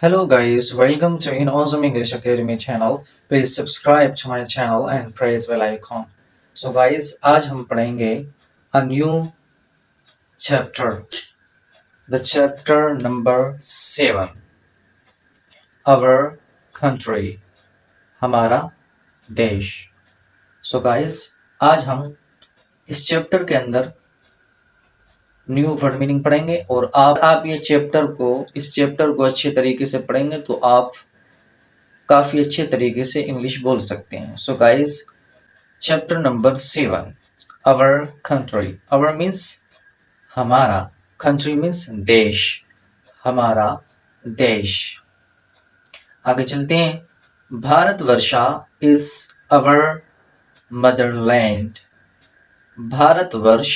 Hello guys, welcome to In Awesome English Academy channel. Please subscribe to my channel and press bell icon. So guys, आज हम पढ़ेंगे a new chapter, the chapter number 7, our country, हमारा देश. So guys, आज हम इस chapter के अंदर न्यू वर्ड मीनिंग पढ़ेंगे और आप ये इस चैप्टर को अच्छे तरीके से पढ़ेंगे तो आप काफ़ी अच्छे तरीके से इंग्लिश बोल सकते हैं. So guys, chapter number 7, our country. Our means हमारा, कंट्री मीन्स देश, हमारा देश. आगे चलते हैं. Bharatvarsha is our motherland. Bharatvarsh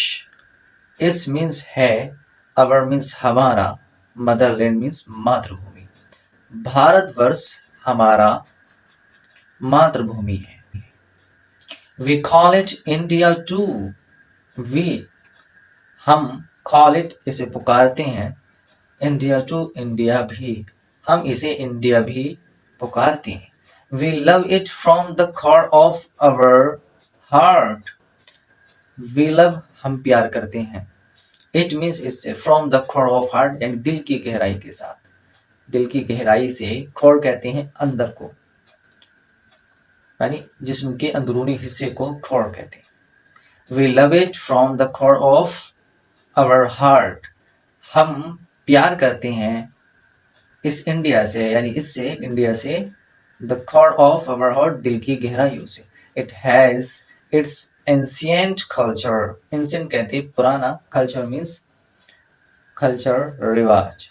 इस मीन्स है, आवर मीन्स हमारा, मदरलैंड मीन्स मातृभूमि. भारतवर्ष हमारा मातृभूमि है. We call it India too. हम call it इसे पुकारते हैं. India too, इंडिया भी, हम इसे इंडिया भी पुकारते हैं. We love it from the core of our heart. We love, हम प्यार करते हैं. It means इससे from the core of heart, यानी दिल की गहराई के साथ. दिल की गहराई से, core कहते हैं अंदर को, यानी जिस्म के अंदरूनी हिस्से को core कहते हैं. We love it from the core of our heart. हम प्यार करते हैं इस इंडिया से, यानी इससे, इंडिया से. The core of our heart, दिल की गहराइयों से. It has its ancient culture. Ancient कहते हैं पुराना, culture means culture, रिवाज.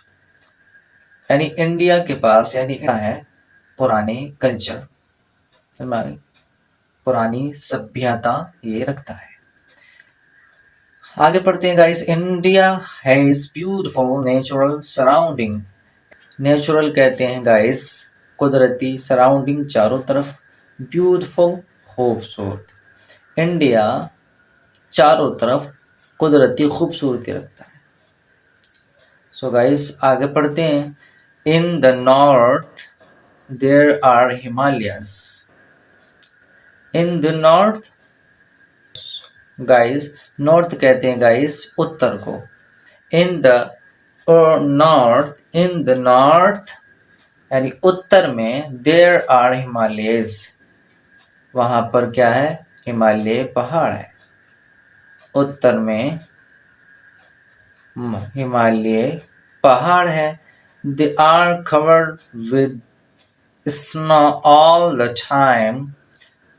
यानी इंडिया के पास, यानी है पुराने कल्चर, पुरानी सभ्यता ये रखता है. आगे पढ़ते हैं guys. India has beautiful natural surrounding. Natural कहते हैं गाइस कुदरती, सराउंडिंग चारों तरफ, ब्यूटीफुल खूबसूरत. इंडिया चारों तरफ कुदरती खूबसूरती रखता है. सो गाइस आगे पढ़ते हैं. In the north there are Himalayas. In the north, guys north कहते हैं गाइस उत्तर को. In the north, in the north यानी उत्तर में, देयर आर हिमालयस, वहां पर क्या है, हिमालय पहाड़ है. उत्तर में हिमालय पहाड़ है. They are covered with snow all the time.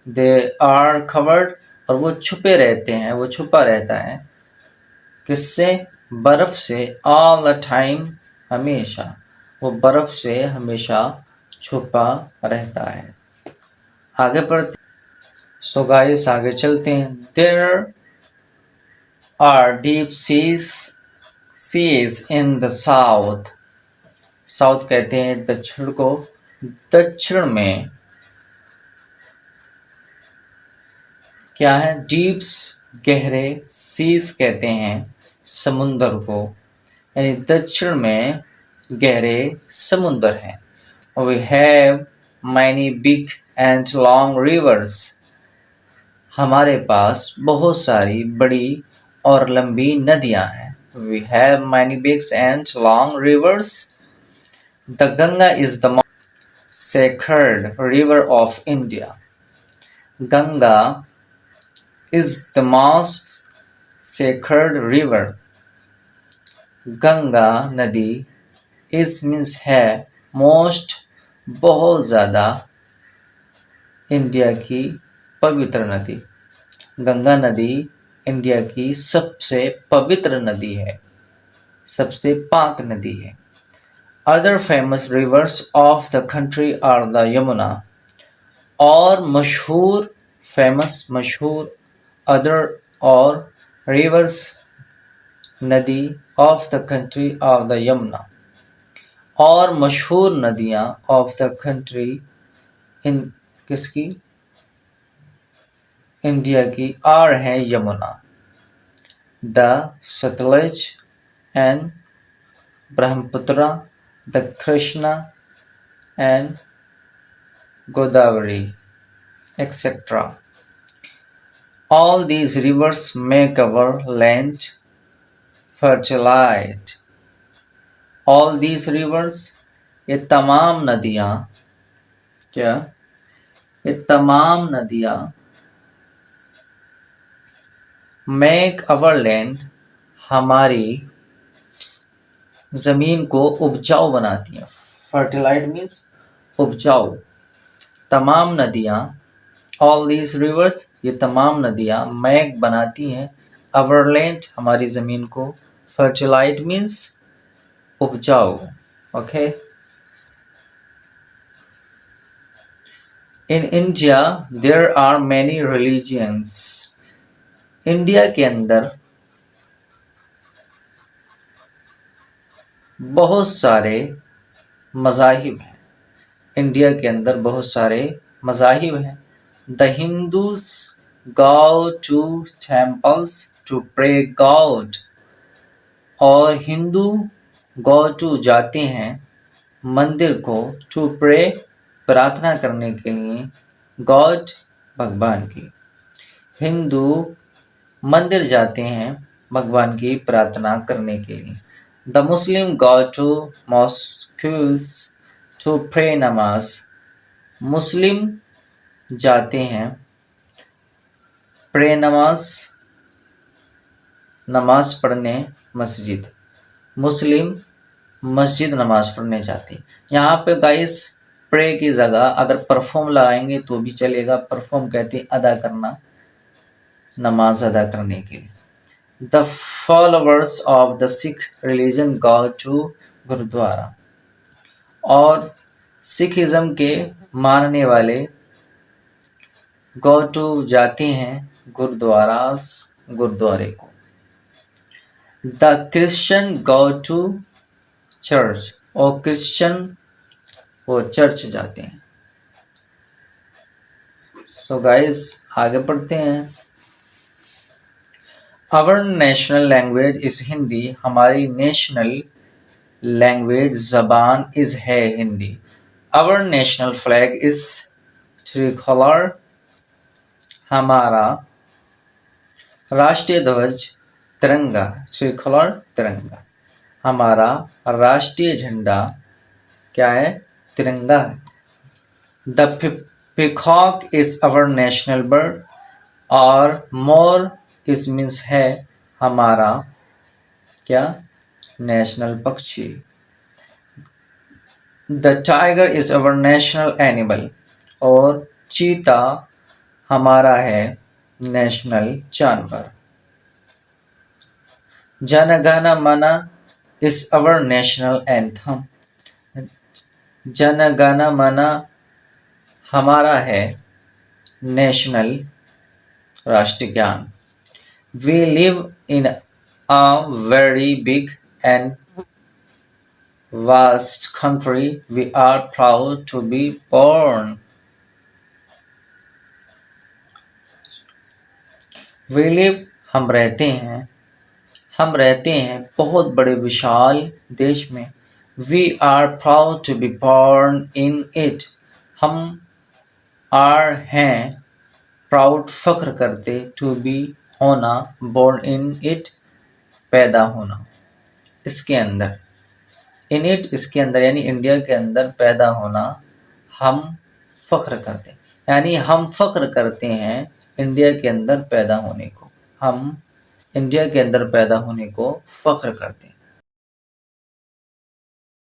They are covered, और वो छुपे रहते हैं, वो छुपा रहता है किससे, बर्फ से. ऑल द टाइम, हमेशा, वो बर्फ से हमेशा छुपा रहता है. आगे पढ़ते. सो गाइस आगे चलते हैं. There are deep seas in the south. South कहते हैं दक्षिण को. दक्षिण में क्या है, डीप्स गहरे, सीज कहते हैं समुंदर को, यानी दक्षिण में गहरे समुंदर हैं. We have many big and long rivers. हमारे पास बहुत सारी बड़ी और लंबी नदियां हैं. We have many big and long rivers. The Ganga is the most sacred river of India. Ganga is the most sacred river. Ganga नदी, is means है, most बहुत ज़्यादा, इंडिया की पवित्र नदी. गंगा नदी इंडिया की सबसे पवित्र नदी है, सबसे पाक नदी है. Other famous rivers of the country are the Yamuna. और मशहूर, फेमस मशहूर, other और rivers नदी, of the country of the Yamuna. और मशहूर नदियां of the country, इन किसकी, इंडिया की, आर है Yamuna. The Sutlej and Brahmaputra, the Krishna and Godavari, etc. All these rivers make our land fertilized. All these rivers, ये तमाम नदियाँ, क्या ये तमाम नदियाँ make our land, हमारी जमीन को उपजाऊ बनाती हैं. Fertilized means उपजाऊ. तमाम नदियाँ, all these rivers, ये तमाम नदियाँ make बनाती हैं our land, हमारी जमीन को. Fertilized means उपजाऊ. Okay. In India there are many religions. India के अंदर बहुत सारे मज़ाहिब हैं. इंडिया के अंदर बहुत सारे मज़ाहिब हैं. The Hindus go to temples to pray God. और हिंदू go to जाते हैं मंदिर को, to pray प्रार्थना करने के लिए, God भगवान की. हिंदू मंदिर जाते हैं भगवान की प्रार्थना करने के लिए. The Muslim go to mosques to pray namaz. मुस्लिम जाते हैं pray नमाज, नमाज पढ़ने मस्जिद. मुस्लिम मस्जिद नमाज पढ़ने जाते हैं. यहाँ पे गाइस प्रे की जगह अगर परफॉर्म लगाएंगे तो भी चलेगा. परफॉर्म कहते हैं अदा करना, नमाज अदा करने के लिए. The followers of the Sikh religion go to gurdwara. और सिखिज्म के मानने वाले go to जाते हैं गुरुद्वारे को. The Christian go to church. और क्रिश्चियन वो चर्च जाते हैं. So guys आगे पढ़ते हैं. Our national language is Hindi. हमारी नेशनल लैंग्वेज ज़बान इज़ है Hindi. Our national flag is tricolor. हमारा राष्ट्रीय ध्वज तिरंगा. tricolor तिरंगा. हमारा राष्ट्रीय झंडा क्या है? तिरंगा है. The peacock is our national bird. और मोर इस मीन्स है हमारा क्या? नेशनल पक्षी. The tiger is our national animal. और चीता हमारा है नेशनल जानवर. जन गण मन is our national anthem. Jana Gana मन हमारा है नेशनल राष्ट्रीय गान. We live in a very big and vast country. We are proud to be born. We live हम रहते हैं बहुत बड़े विशाल देश में. We are proud to be born in it. हम are हैं proud फख्र करते, to be होना, born in it पैदा होना, इसके अंदर. in it इसके अंदर यानी इंडिया के अंदर पैदा होना हम फख्र करते हैं. यानी हम फख्र करते हैं इंडिया के अंदर पैदा होने को. हम इंडिया के अंदर पैदा होने को फख्र करते हैं.